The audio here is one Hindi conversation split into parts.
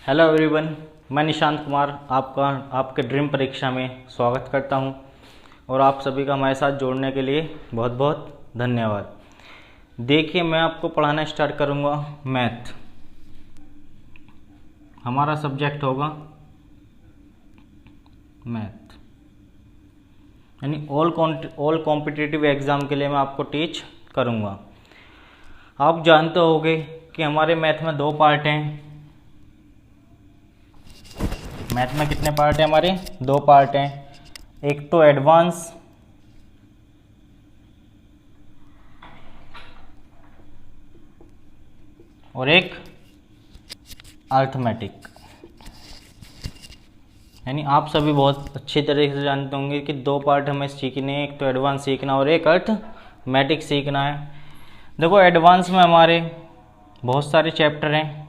हेलो एवरीवन, मैं निशांत कुमार आपके ड्रीम परीक्षा में स्वागत करता हूं और आप सभी का हमारे साथ जोड़ने के लिए बहुत बहुत धन्यवाद। देखिए, मैं आपको पढ़ाना स्टार्ट करूंगा मैथ। हमारा सब्जेक्ट होगा मैथ, यानी ऑल कॉम्पिटिटिव एग्ज़ाम के लिए मैं आपको टीच करूंगा। आप जानते होंगे कि हमारे मैथ में दो पार्ट हैं। मैथ में कितने पार्ट हैं? हमारे दो पार्ट हैं। एक तो एडवांस और एक अर्थमेटिक। यानी आप सभी बहुत अच्छी तरीके से जानते होंगे कि दो पार्ट हमें सीखने हैं, एक तो एडवांस सीखना और एक अर्थमेटिक सीखना है। देखो, एडवांस में हमारे बहुत सारे चैप्टर हैं।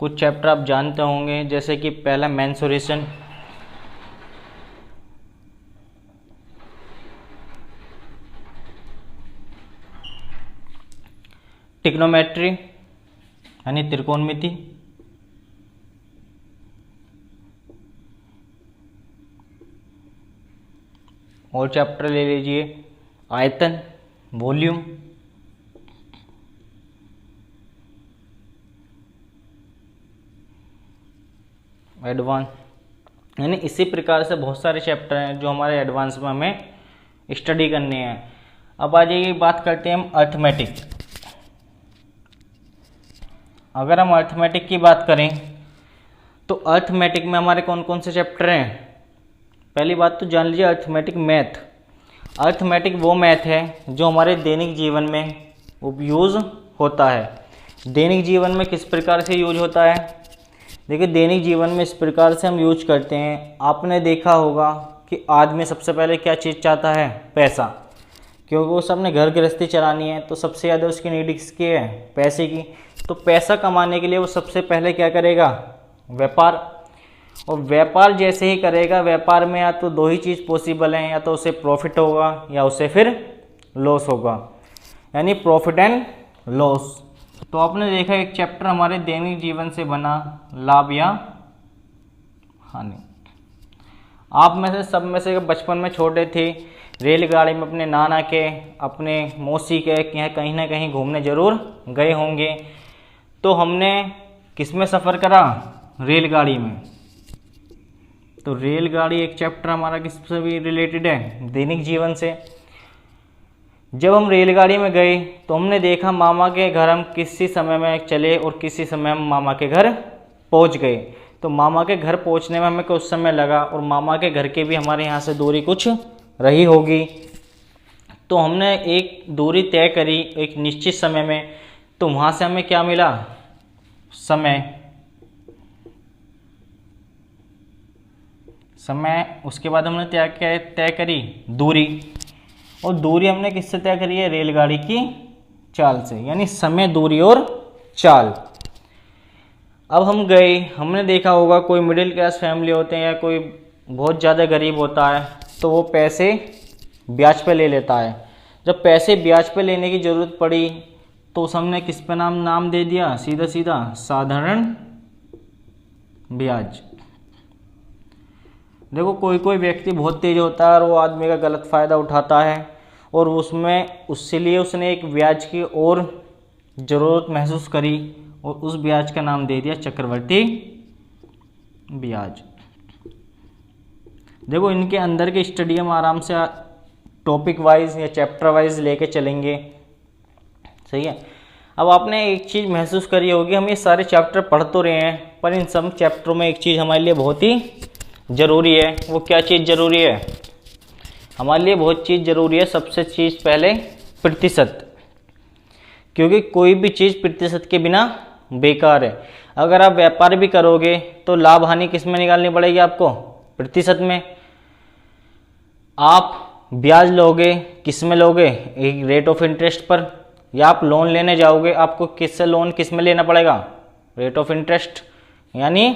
कुछ चैप्टर आप जानते होंगे, जैसे कि पहला मेंसुरेशन, ट्रिग्नोमेट्री यानी त्रिकोणमिति, और चैप्टर ले लीजिए आयतन, वॉल्यूम, एडवांस। यानी इसी प्रकार से बहुत सारे चैप्टर हैं जो हमारे एडवांस में हमें स्टडी करने हैं। अब आ जाइए, बात करते हैं हम अर्थमेटिक। अगर हम अर्थमेटिक की बात करें तो अर्थमेटिक में हमारे कौन कौन से चैप्टर हैं? पहली बात तो जान लीजिए अर्थमेटिक मैथ। अर्थमेटिक वो मैथ है जो हमारे दैनिक जीवन में उपयोग होता है। दैनिक जीवन में किस प्रकार से यूज होता है? देखिए, दैनिक जीवन में इस प्रकार से हम यूज करते हैं। आपने देखा होगा कि आदमी सबसे पहले क्या चीज़ चाहता है? पैसा, क्योंकि वो सबने घर गृहस्थी चलानी है, तो सबसे ज़्यादा उसकी नीड किसकी है? पैसे की। तो पैसा कमाने के लिए वो सबसे पहले क्या करेगा? व्यापार। और व्यापार जैसे ही करेगा, व्यापार में या तो दो ही चीज़ पॉसिबल हैं, या तो उसे प्रॉफिट होगा या उसे फिर लॉस होगा, यानी प्रॉफिट एंड लॉस। तो आपने देखा एक चैप्टर हमारे दैनिक जीवन से बना, लाभ या हानि। आप में से सब में से बचपन में छोटे थे, रेलगाड़ी में अपने नाना के, अपने मौसी के कहीं ना कहीं घूमने जरूर गए होंगे। तो हमने किस में सफ़र करा? रेलगाड़ी में। तो रेलगाड़ी एक चैप्टर हमारा किससे भी रिलेटेड है? दैनिक जीवन से। जब हम रेलगाड़ी में गए तो हमने देखा मामा के घर हम किसी समय में चले और किसी समय हम मामा के घर पहुंच गए। तो मामा के घर पहुंचने में हमें कुछ समय लगा और मामा के घर के भी हमारे यहाँ से दूरी कुछ रही होगी। तो हमने एक दूरी तय करी एक निश्चित समय में। तो वहाँ से हमें क्या मिला? समय। उसके बाद हमने तय करी दूरी, और दूरी हमने किससे तय करी है? रेलगाड़ी की चाल से, यानी समय, दूरी और चाल। अब हम गए, हमने देखा होगा कोई मिडिल क्लास फैमिली होते हैं या कोई बहुत ज़्यादा गरीब होता है, तो वो पैसे ब्याज पे ले लेता है। जब पैसे ब्याज पे लेने की ज़रूरत पड़ी तो हमने किस पे नाम दे दिया? सीधा सीधा साधारण ब्याज। देखो, कोई कोई व्यक्ति बहुत तेज होता है और वो आदमी का गलत फ़ायदा उठाता है, और उसके लिए उसने एक ब्याज की और ज़रूरत महसूस करी और उस ब्याज का नाम दे दिया चक्रवर्ती ब्याज। देखो, इनके अंदर की स्टडी हम आराम से टॉपिक वाइज या चैप्टर वाइज लेके चलेंगे, सही है। अब आपने एक चीज़ महसूस करी होगी, हम ये सारे चैप्टर पढ़ तो रहे हैं, पर इन सब चैप्टरों में एक चीज़ हमारे लिए बहुत ही ज़रूरी है। वो क्या चीज़ ज़रूरी है? हमारे लिए बहुत चीज़ ज़रूरी है। सबसे चीज़ पहले प्रतिशत, क्योंकि कोई भी चीज़ प्रतिशत के बिना बेकार है। अगर आप व्यापार भी करोगे तो लाभ हानि किस में निकालनी पड़ेगी आपको? प्रतिशत में। आप ब्याज लोगे, किस में लोगे? एक रेट ऑफ इंटरेस्ट पर। या आप लोन लेने जाओगे, आपको किससे लोन किस में लेना पड़ेगा? रेट ऑफ इंटरेस्ट, यानी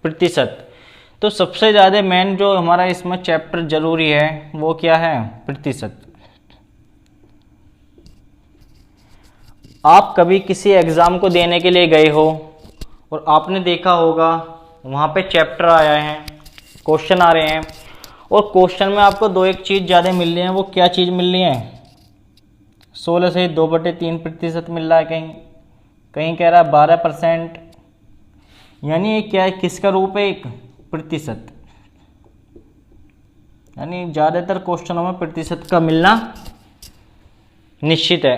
प्रतिशत। तो सबसे ज़्यादा मेन जो हमारा इसमें चैप्टर जरूरी है वो क्या है? प्रतिशत। आप कभी किसी एग्ज़ाम को देने के लिए गए हो और आपने देखा होगा वहाँ पे चैप्टर आया है, क्वेश्चन आ रहे हैं, और क्वेश्चन में आपको दो एक चीज़ ज़्यादा मिल रही है। वो क्या चीज़ मिल रही है? 16 से 2/3% मिल रहा है, कहीं कहीं कह रहा है 12%। यानी ये क्या है, किसका रूप है? एक प्रतिशत। यानी ज़्यादातर क्वेश्चनों में प्रतिशत का मिलना निश्चित है।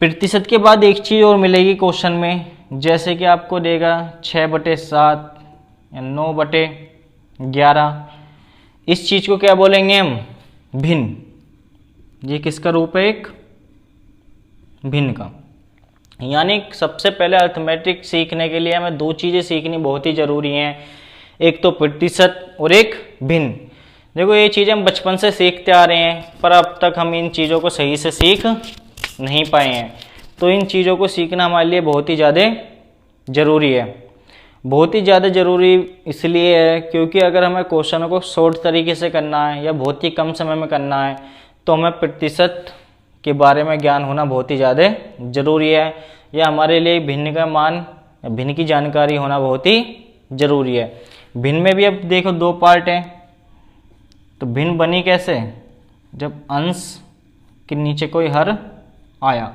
प्रतिशत के बाद एक चीज़ और मिलेगी क्वेश्चन में, जैसे कि आपको देगा 6/7 या 9/11। इस चीज़ को क्या बोलेंगे हम? भिन्न। ये किसका रूप है? एक भिन्न का। यानी सबसे पहले अर्थमेटिक सीखने के लिए हमें दो चीज़ें सीखनी बहुत ही ज़रूरी हैं, एक तो प्रतिशत और एक भिन्न। देखो ये चीज़ें हम बचपन से सीखते आ रहे हैं, पर अब तक हम इन चीज़ों को सही से सीख नहीं पाए हैं। तो इन चीज़ों को सीखना हमारे लिए बहुत ही ज़्यादा ज़रूरी है। बहुत ही ज़्यादा ज़रूरी इसलिए है क्योंकि अगर हमें क्वेश्चनों को शॉर्ट तरीके से करना है या बहुत ही कम समय में करना है तो हमें प्रतिशत के बारे में ज्ञान होना बहुत ही ज़्यादा ज़रूरी है, या हमारे लिए भिन्न का मान, भिन्न की जानकारी होना बहुत ही ज़रूरी है। भिन्न में भी अब देखो दो पार्ट हैं, तो भिन्न बनी कैसे? जब अंश के नीचे कोई हर आया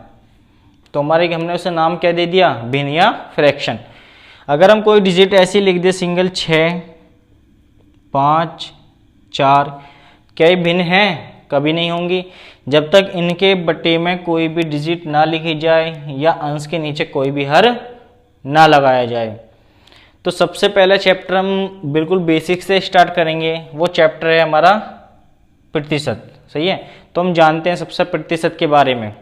तो हमारे हमने उसे नाम क्या दे दिया? भिन्न या फ्रैक्शन। अगर हम कोई डिजिट ऐसी लिख दे सिंगल 6, 5, 4, क्या ये भिन्न है? कभी नहीं होंगी। जब तक इनके बट्टे में कोई भी डिजिट ना लिखी जाए या अंश के नीचे कोई भी हर ना लगाया जाए। तो सबसे पहला चैप्टर हम बिल्कुल बेसिक से स्टार्ट करेंगे, वो चैप्टर है हमारा प्रतिशत। सही है, तो हम जानते हैं सबसे प्रतिशत के बारे में।